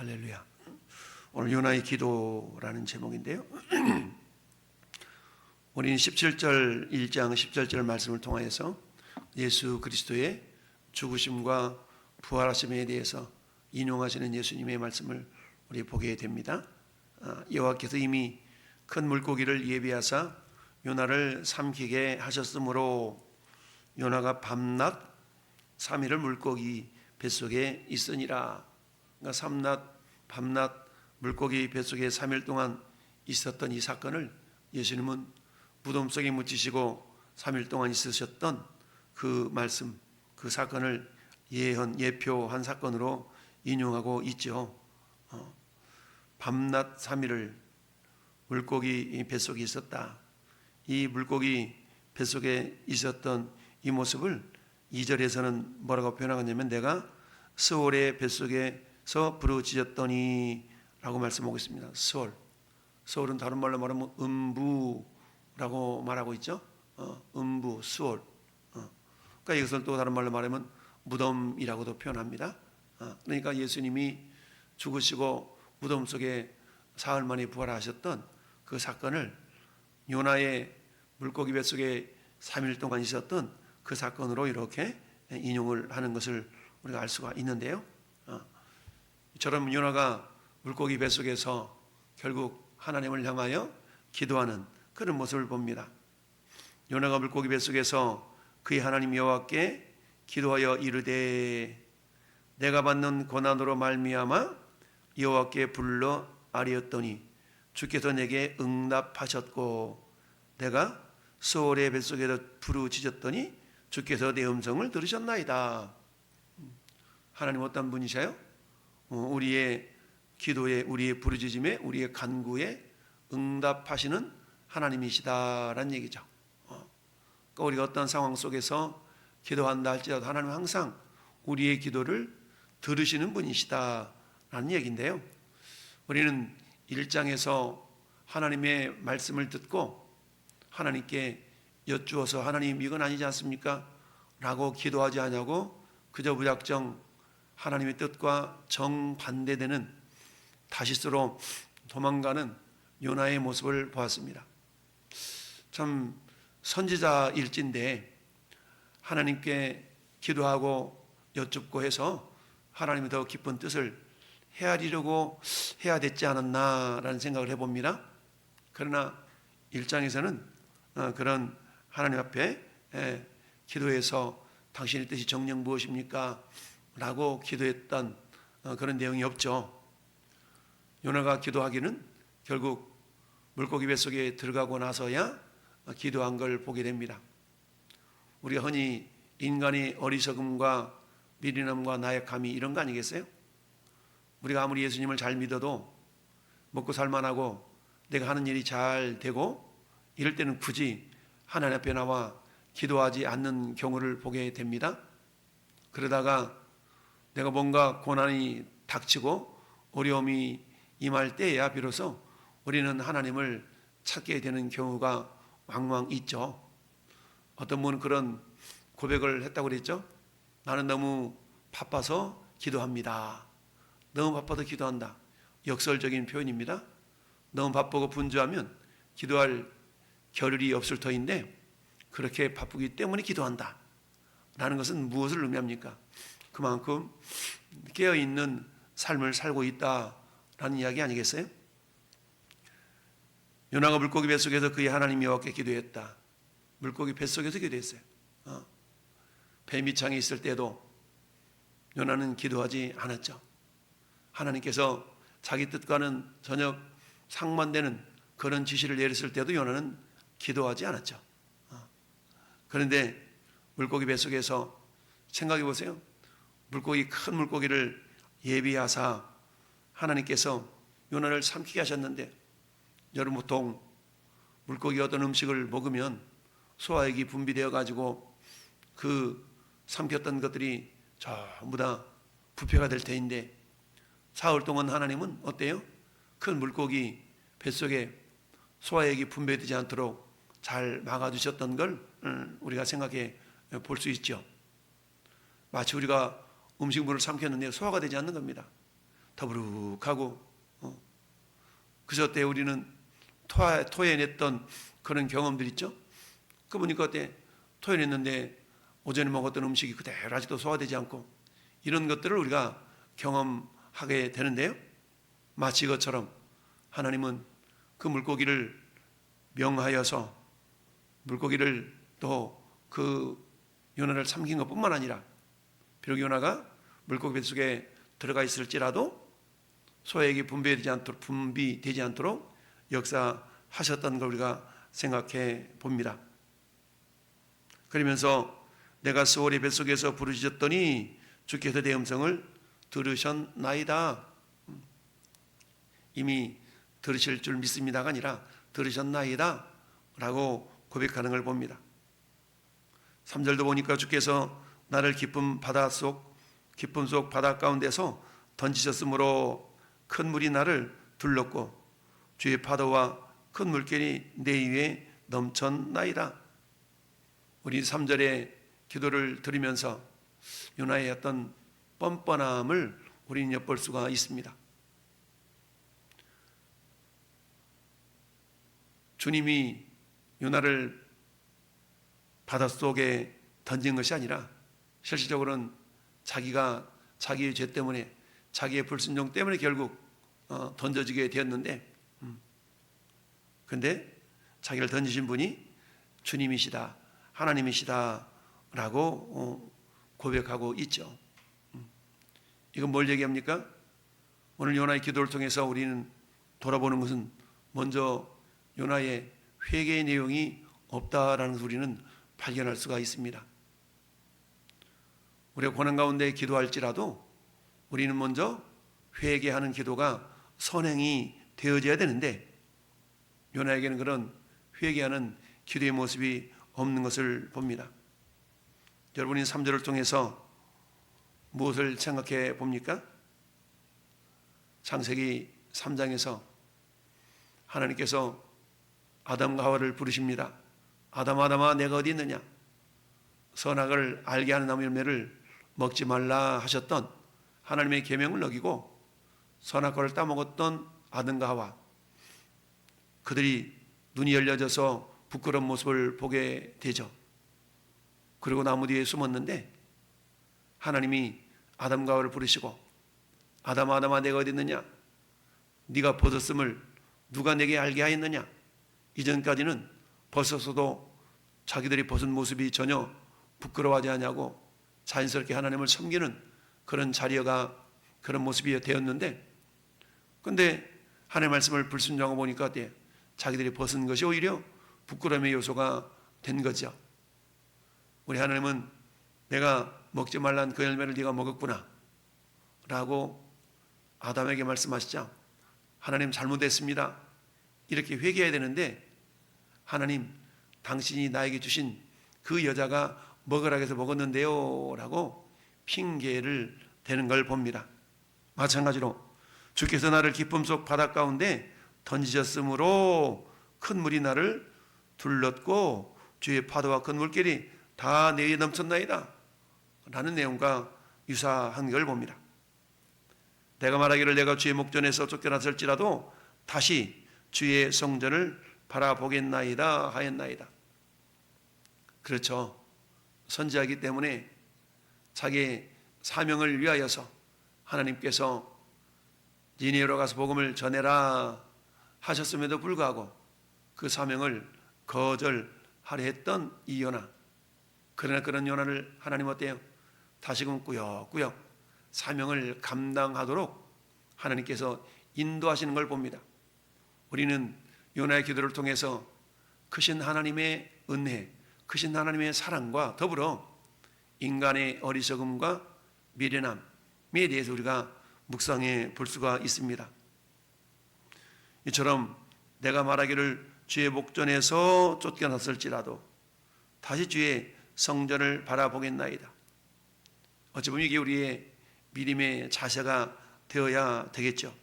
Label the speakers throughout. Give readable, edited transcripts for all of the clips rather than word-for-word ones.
Speaker 1: 할렐루야. 오늘 요나의 기도라는 제목인데요. 우리는 17절 1장 17절 말씀을 통하여서 예수 그리스도의 죽으심과 부활하심에 대해서 인용하시는 예수님의 말씀을 우리 보게 됩니다. 여호와께서 이미 큰 물고기를 예비하사 요나를 삼키게 하셨으므로 요나가 밤낮 3일을 물고기 뱃속에 있으니라. 그러니까 밤낮 물고기 뱃속에 3일 동안 있었던 이 사건을 예수님은 무덤 속에 묻히시고 3일 동안 있으셨던 그 말씀, 그 사건을 예표한 사건으로 인용하고 있죠. 밤낮 3일을 물고기 뱃속에 있었다. 이 물고기 뱃속에 있었던 이 모습을 2절에서는 뭐라고 표현하냐면 내가 스올의 뱃속에서 부르짖었더니 라고 말씀하고 있습니다. 스올은 다른 말로 말하면 음부라고 말하고 있죠. 음부, 스올. 그러니까 이것을 또 다른 말로 말하면 무덤이라고도 표현합니다. 그러니까 예수님이 죽으시고 무덤 속에 사흘 만에 부활하셨던 그 사건을 요나의 물고기 뱃속에 3일 동안 있었던 그 사건으로 이렇게 인용을 하는 것을 우리가 알 수가 있는데요. 이처럼 요나가 물고기 뱃속에서 결국 하나님을 향하여 기도하는 그런 모습을 봅니다. 요나가 물고기 뱃속에서 그의 하나님 여호와께 기도하여 이르되 내가 받는 고난으로 말미암아 여호와께 불러 아뢰었더니 주께서 내게 응답하셨고 내가 스올의 뱃속에서 부르짖었더니 주께서 내 음성을 들으셨나이다. 하나님 어떤 분이셔요? 우리의 기도에, 우리의 부르짖음에, 우리의 간구에 응답하시는 하나님이시다라는 얘기죠. 그러니까 우리가 어떤 상황 속에서 기도한다 할지라도 하나님은 항상 우리의 기도를 들으시는 분이시다라는 얘기인데요. 우리는 1장에서 하나님의 말씀을 듣고 하나님께 여쭈어서 하나님 이건 아니지 않습니까? 라고 기도하지 않냐고 그저 무작정 하나님의 뜻과 정반대되는 다시스로 도망가는 요나의 모습을 보았습니다. 참 선지자일진데 하나님께 기도하고 여쭙고 해서 하나님이 더 깊은 뜻을 헤아리려고 해야 됐지 않았나라는 생각을 해봅니다. 그러나 1장에서는 그런 하나님 앞에 기도해서 당신의 뜻이 정녕 무엇입니까? 라고 기도했던 그런 내용이 없죠. 요나가 기도하기는 결국 물고기 뱃속에 들어가고 나서야 기도한 걸 보게 됩니다. 우리가 흔히 인간의 어리석음과 미련함과 나약함이 이런 거 아니겠어요? 우리가 아무리 예수님을 잘 믿어도 먹고 살만하고 내가 하는 일이 잘 되고 이럴 때는 굳이 하나님 앞에 나와 기도하지 않는 경우를 보게 됩니다. 그러다가 내가 뭔가 고난이 닥치고 어려움이 임할 때야 비로소 우리는 하나님을 찾게 되는 경우가 왕왕 있죠. 어떤 분은 그런 고백을 했다고 그랬죠. 나는 너무 바빠서 기도합니다. 너무 바빠서 기도한다. 역설적인 표현입니다. 너무 바쁘고 분주하면 기도할 겨를이 없을 터인데 그렇게 바쁘기 때문에 기도한다 라는 것은 무엇을 의미합니까? 그만큼 깨어있는 삶을 살고 있다라는 이야기 아니겠어요? 요나가 물고기 뱃속에서 그의 하나님 여호와께 기도했다. 물고기 뱃속에서 기도했어요. 뱀이 창에 있을 때도 요나는 기도하지 않았죠. 하나님께서 자기 뜻과는 전혀 상반되는 그런 지시를 내렸을 때도 요나는 기도하지 않았죠. 그런데 물고기 뱃속에서 생각해 보세요. 큰 물고기를 예비하사 하나님께서 요나를 삼키게 하셨는데 여러분 보통 물고기 어떤 음식을 먹으면 소화액이 분비되어 가지고 그 삼켰던 것들이 전부 다 부패가 될 터인데 사흘 동안 하나님은 어때요? 큰 물고기 뱃속에 소화액이 분배되지 않도록 잘 막아주셨던 걸 우리가 생각해 볼 수 있죠. 마치 우리가 음식물을 삼켰는데 소화가 되지 않는 겁니다. 더부룩하고 그저 때 우리는 토해냈던 그런 경험들 있죠. 그 보니까 그때 토해냈는데 오전에 먹었던 음식이 그대로 아직도 소화되지 않고 이런 것들을 우리가 경험하게 되는데요. 마치 이것처럼 하나님은 그 물고기를 명하여서 물고기를 또 그 요나를 삼킨 것뿐만 아니라 비록 요나가 물고기 뱃속에 들어가 있을지라도 소액이 분비되지 않도록 역사하셨던 걸 우리가 생각해 봅니다. 그러면서 내가 스올의 뱃속에서 부르짖었더니 주께서 내 음성을 들으셨나이다. 이미 들으실 줄 믿습니다가 아니라 들으셨나이다 라고 고백하는 걸 봅니다. 3절도 보니까 주께서 나를 깊은 속 바다 가운데서 던지셨으므로 큰 물이 나를 둘렀고 주의 파도와 큰 물결이 내 위에 넘쳤나이다. 우리 3절의 기도를 들으면서 요나의 어떤 뻔뻔함을 우리는 엿볼 수가 있습니다. 주님이 요나를 바닷속에 던진 것이 아니라 실질적으로는 자기의 죄 때문에 자기의 불순종 때문에 결국 던져지게 되었는데 근데 자기를 던지신 분이 주님이시다 하나님이시다 라고 고백하고 있죠. 이건 뭘 얘기합니까? 오늘 요나의 기도를 통해서 우리는 돌아보는 것은 먼저 요나의 회개의 내용이 없다라는 것을 우리는 발견할 수가 있습니다. 우리가 고난 가운데 기도할지라도 우리는 먼저 회개하는 기도가 선행이 되어져야 되는데 요나에게는 그런 회개하는 기도의 모습이 없는 것을 봅니다. 여러분이 3절을 통해서 무엇을 생각해 봅니까? 창세기 3장에서 하나님께서 아담과 하와를 부르십니다. 아담아 내가 어디 있느냐? 선악을 알게 하는 나무 열매를 먹지 말라 하셨던 하나님의 계명을 어기고 선악과를 따먹었던 아담과 하와, 그들이 눈이 열려져서 부끄러운 모습을 보게 되죠. 그리고 나무 뒤에 숨었는데 하나님이 아담과 하와를 부르시고 아담아 내가 어디 있느냐? 네가 벗었음을 누가 내게 알게 하였느냐? 이전까지는 벗었어도 자기들이 벗은 모습이 전혀 부끄러워하지 않냐고 자연스럽게 하나님을 섬기는 그런 자리가 그런 모습이 되었는데 근데 하나님의 말씀을 불순종하고 보니까 자기들이 벗은 것이 오히려 부끄러움의 요소가 된 거죠. 우리 하나님은 내가 먹지 말란 그 열매를 네가 먹었구나 라고 아담에게 말씀하시죠. 하나님 잘못했습니다. 이렇게 회개해야 되는데 하나님 당신이 나에게 주신 그 여자가 먹으라 해서 먹었는데요 라고 핑계를 대는 걸 봅니다. 마찬가지로 주께서 나를 기쁨 속 바다 가운데 던지셨으므로 큰 물이 나를 둘렀고 주의 파도와 큰 물결이 다 내 위에 넘쳤나이다 라는 내용과 유사한 걸 봅니다. 내가 말하기를 내가 주의 목전에서 쫓겨났을지라도 다시 주의 성전을 바라보겠나이다 하였나이다. 그렇죠. 선지자이기 때문에 자기의 사명을 위하여서 하나님께서 니느웨로 가서 복음을 전해라 하셨음에도 불구하고 그 사명을 거절하려 했던 이 요나. 그러나 그런 요나를 하나님 어때요? 다시금 꾸역꾸역 사명을 감당하도록 하나님께서 인도하시는 걸 봅니다. 우리는 요나의 기도를 통해서 크신 하나님의 은혜, 크신 하나님의 사랑과 더불어 인간의 어리석음과 미련함에 대해서 우리가 묵상해 볼 수가 있습니다. 이처럼 내가 말하기를 주의 목전에서 쫓겨났을지라도 다시 주의 성전을 바라보겠나이다. 어찌 보면 이게 우리의 믿음의 자세가 되어야 되겠죠.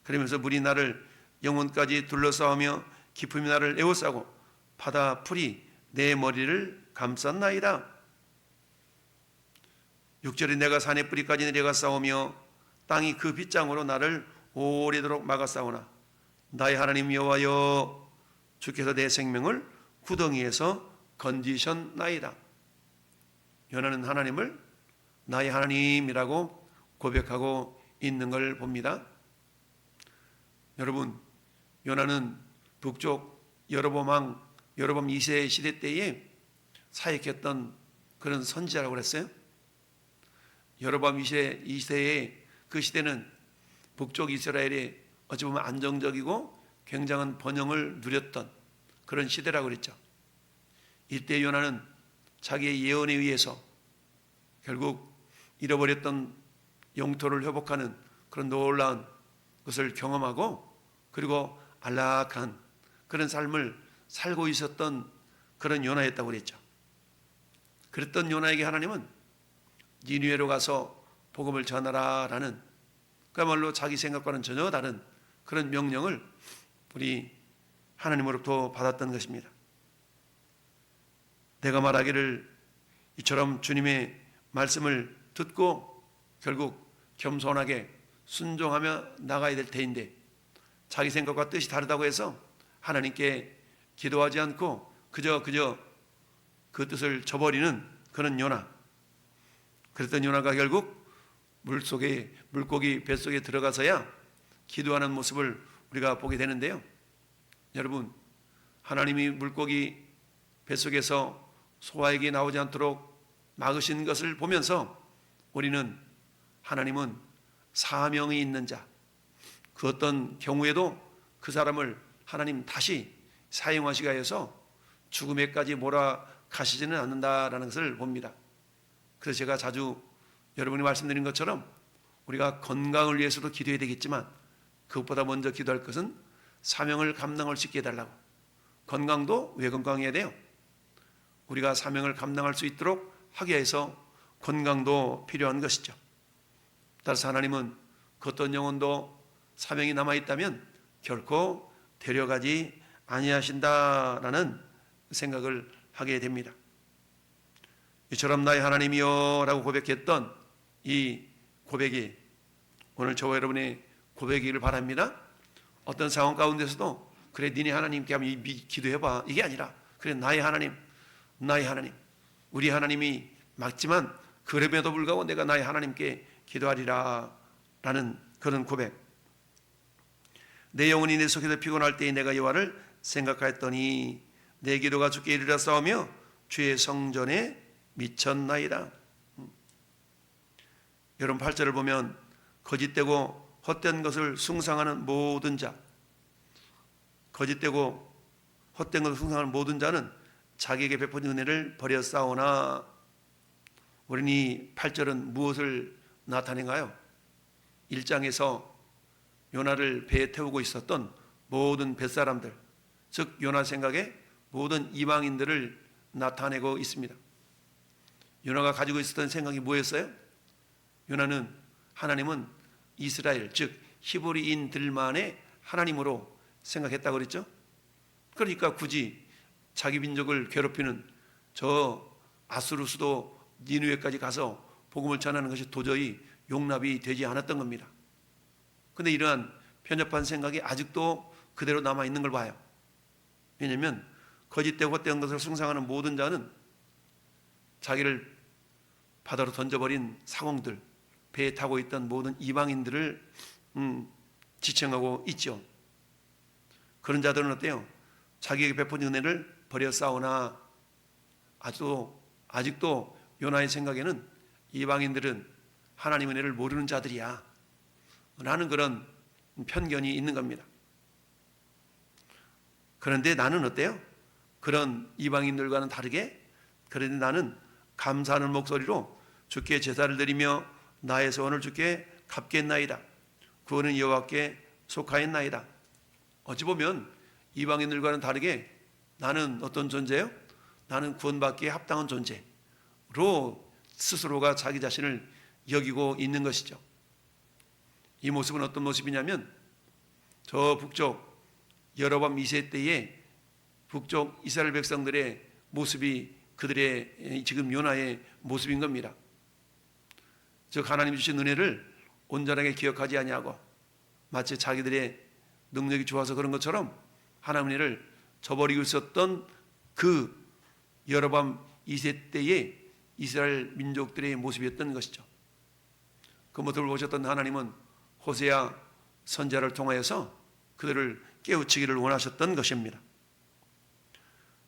Speaker 1: 그러면서 물이 나를 영혼까지 둘러싸우며 기품이 나를 에워싸고 바다 풀이 내 머리를 감쌌나이다. 6절에 내가 산의 뿌리까지 내려가 싸우며 땅이 그 빗장으로 나를 오래도록 막았사오나 나의 하나님 여호와여 주께서 내 생명을 구덩이에서 건지셨나이다. 요나는 하나님을 나의 하나님이라고 고백하고 있는 걸 봅니다. 여러분, 요나는 북쪽 여로보암 왕 여로보암 2세 시대 때에 사역했던 그런 선지자라고 그랬어요. 여로보암 2세의 그 시대는 북쪽 이스라엘이 어찌 보면 안정적이고 굉장한 번영을 누렸던 그런 시대라고 그랬죠. 이때 요나는 자기의 예언에 의해서 결국 잃어버렸던 영토를 회복하는 그런 놀라운 것을 경험하고 그리고 안락한 그런 삶을 살고 있었던 그런 요나였다고 그랬죠. 그랬던 요나에게 하나님은 니느웨로 가서 복음을 전하라라는 그야말로 자기 생각과는 전혀 다른 그런 명령을 우리 하나님으로부터 받았던 것입니다. 내가 말하기를 이처럼 주님의 말씀을 듣고 결국 겸손하게 순종하며 나가야 될 테인데 자기 생각과 뜻이 다르다고 해서 하나님께 기도하지 않고 그저 그 뜻을 저버리는 그런 요나. 그랬던 요나가 결국 물고기 뱃속에 들어가서야 기도하는 모습을 우리가 보게 되는데요. 여러분, 하나님이 물고기 뱃속에서 소화액이 나오지 않도록 막으신 것을 보면서 우리는 하나님은 사명이 있는 자, 그 어떤 경우에도 그 사람을 하나님 다시 사용하시기 위해서 죽음에까지 몰아가시지는 않는다라는 것을 봅니다. 그래서 제가 자주 여러분이 말씀드린 것처럼 우리가 건강을 위해서도 기도해야 되겠지만 그것보다 먼저 기도할 것은 사명을 감당할 수 있게 해달라고. 건강도 왜 건강해야 돼요? 우리가 사명을 감당할 수 있도록 하기 위해서 건강도 필요한 것이죠. 따라서 하나님은 그 어떤 영혼도 사명이 남아있다면 결코 데려가지 아니하신다라는 생각을 하게 됩니다. 이처럼 나의 하나님이여 라고 고백했던 이 고백이 오늘 저와 여러분의 고백이기를 바랍니다. 어떤 상황 가운데서도 그래 니네 하나님께 한번 기도해봐 이게 아니라 그래 나의 하나님 우리 하나님이 맞지만 그럼에도 불구하고 내가 나의 하나님께 기도하리라 라는 그런 고백. 내 영혼이 내 속에서 피곤할 때에 내가 여호와를 생각하였더니 내 기도가 주께 이르러 싸우며 주의 성전에 미쳤나이다. 여러분 8절을 보면 거짓되고 헛된 것을 숭상하는 모든 자, 거짓되고 헛된 것을 숭상하는 모든 자는 자기에게 베푼 은혜를 버렸사오나. 우리는 이 8절은 무엇을 나타낸가요? 1장에서 요나를 배에 태우고 있었던 모든 뱃사람들, 즉 요나 생각에 모든 이방인들을 나타내고 있습니다. 요나가 가지고 있었던 생각이 뭐였어요? 요나는 하나님은 이스라엘, 즉 히브리인들만의 하나님으로 생각했다고 그랬죠. 그러니까 굳이 자기 민족을 괴롭히는 저 아수르 수도 니느웨까지 가서 복음을 전하는 것이 도저히 용납이 되지 않았던 겁니다. 그런데 이러한 편협한 생각이 아직도 그대로 남아있는 걸 봐요. 왜냐하면 거짓되고 헛된 것을 숭상하는 모든 자는 자기를 바다로 던져버린 상홍들, 배에 타고 있던 모든 이방인들을 지칭하고 있죠. 그런 자들은 어때요? 자기에게 베푼 은혜를 버렸사오나. 아직도 요나의 생각에는 이방인들은 하나님 은혜를 모르는 자들이야 라는 그런 편견이 있는 겁니다. 그런데 나는 어때요? 그런 이방인들과는 다르게 그런데 나는 감사하는 목소리로 주께 제사를 드리며 나의 소원을 주께 갚겠나이다. 구원은 여호와께 속하였나이다. 어찌 보면 이방인들과는 다르게 나는 어떤 존재예요? 나는 구원받기에 합당한 존재로 스스로가 자기 자신을 여기고 있는 것이죠. 이 모습은 어떤 모습이냐면 저 북쪽 여로보암 2세 때의 북쪽 이스라엘 백성들의 모습이 그들의 지금 요나의 모습인 겁니다. 즉 하나님 주신 은혜를 온전하게 기억하지 아니하고 마치 자기들의 능력이 좋아서 그런 것처럼 하나님 일을 저버리고 있었던 그 여로보암 2세 때의 이스라엘 민족들의 모습이었던 것이죠. 그 모습을 보셨던 하나님은 호세아 선지자를 통하여서 그들을 깨우치기를 원하셨던 것입니다.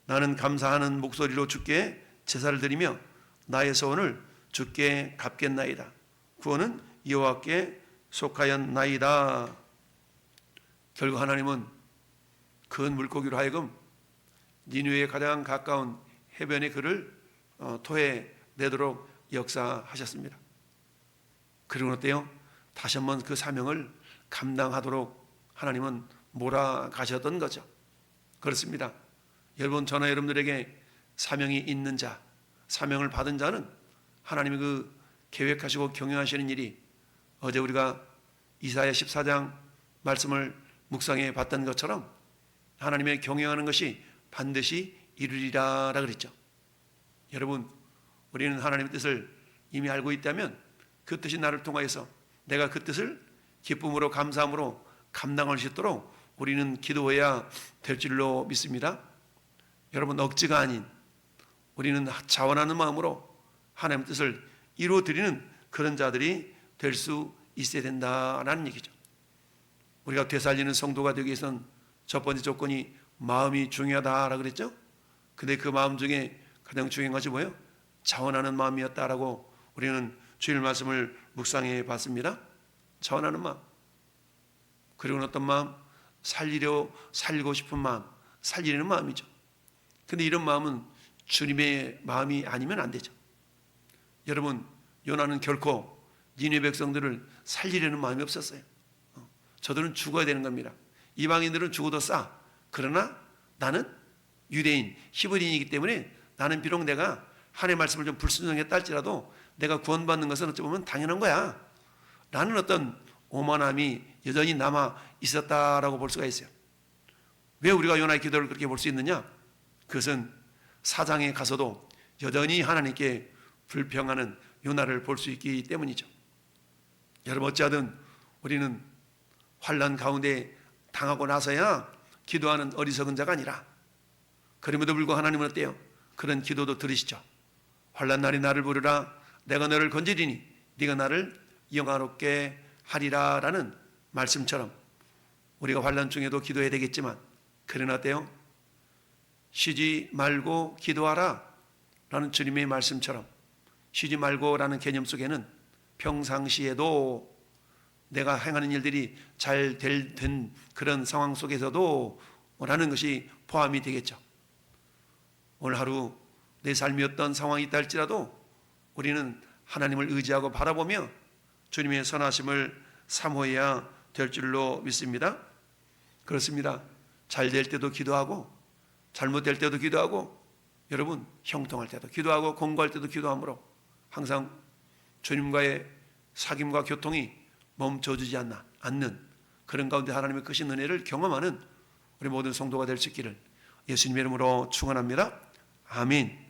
Speaker 1: 나는 감사하는 목소리로 주께 제사를 드리며 나의 소원을 주께 갚겠나이다. 구원은 여호와께 속하였나이다. 결국 하나님은 큰 물고기로 하여금 니느웨에 가장 가까운 해변에 그를 토해내도록 역사하셨습니다. 그리고 어때요? 다시 한번 그 사명을 감당하도록 하나님은 몰아가셨던 거죠. 그렇습니다. 여러분, 저나 여러분들에게 사명이 있는 자, 사명을 받은 자는 하나님이 그 계획하시고 경영하시는 일이 어제 우리가 이사야 14장 말씀을 묵상해 봤던 것처럼 하나님의 경영하는 것이 반드시 이루리라 그랬죠. 여러분, 우리는 하나님의 뜻을 이미 알고 있다면 그 뜻이 나를 통하여서 내가 그 뜻을 기쁨으로 감사함으로 감당할 수 있도록 우리는 기도해야 될 줄로 믿습니다. 여러분, 억지가 아닌 우리는 자원하는 마음으로 하나님의 뜻을 이루어드리는 그런 자들이 될 수 있어야 된다는 얘기죠. 우리가 되살리는 성도가 되기 위해서는 첫 번째 조건이 마음이 중요하다라고 그랬죠. 근데 그 마음 중에 가장 중요한 것이 뭐예요? 자원하는 마음이었다라고 우리는 주일 말씀을 묵상해 봤습니다. 자원하는 마음. 그리고 어떤 마음? 살리고 싶은 마음, 살리는 마음이죠. 근데 이런 마음은 주님의 마음이 아니면 안 되죠. 여러분, 요나는 결코 니느웨 백성들을 살리려는 마음이 없었어요. 저들은 죽어야 되는 겁니다. 이방인들은 죽어도 싸. 그러나 나는 유대인, 히브리인이기 때문에 나는 비록 내가 하나님의 말씀을 좀 불순종했다 할지라도 내가 구원받는 것은 어찌 보면 당연한 거야. 라는 어떤 오만함이 여전히 남아 있었다라고 볼 수가 있어요. 왜 우리가 요나의 기도를 그렇게 볼 수 있느냐? 그것은 사장에 가서도 여전히 하나님께 불평하는 요나를 볼 수 있기 때문이죠. 여러분, 어찌하든 우리는 환난 가운데 당하고 나서야 기도하는 어리석은 자가 아니라, 그럼에도 불구하고 하나님은 어때요? 그런 기도도 들으시죠. 환난 날에 나를 부르라. 내가 너를 건지리니 네가 나를 영화롭게 하리라 라는 말씀처럼 우리가 환난 중에도 기도해야 되겠지만, 그러나 어때요? 쉬지 말고 기도하라 라는 주님의 말씀처럼 쉬지 말고 라는 개념 속에는 평상시에도 내가 행하는 일들이 잘 된 그런 상황 속에서도 라는 것이 포함이 되겠죠. 오늘 하루 내 삶이 어떤 상황이 있다 할지라도 우리는 하나님을 의지하고 바라보며 주님의 선하심을 사모해야 될 줄로 믿습니다. 그렇습니다. 잘 될 때도 기도하고 잘못될 때도 기도하고, 여러분, 형통할 때도 기도하고 공부할 때도 기도하므로 항상 주님과의 사귐과 교통이 멈춰지지 않는 그런 가운데 하나님의 크신 은혜를 경험하는 우리 모든 성도가 될 수 있기를 예수님의 이름으로 축원합니다. 아멘.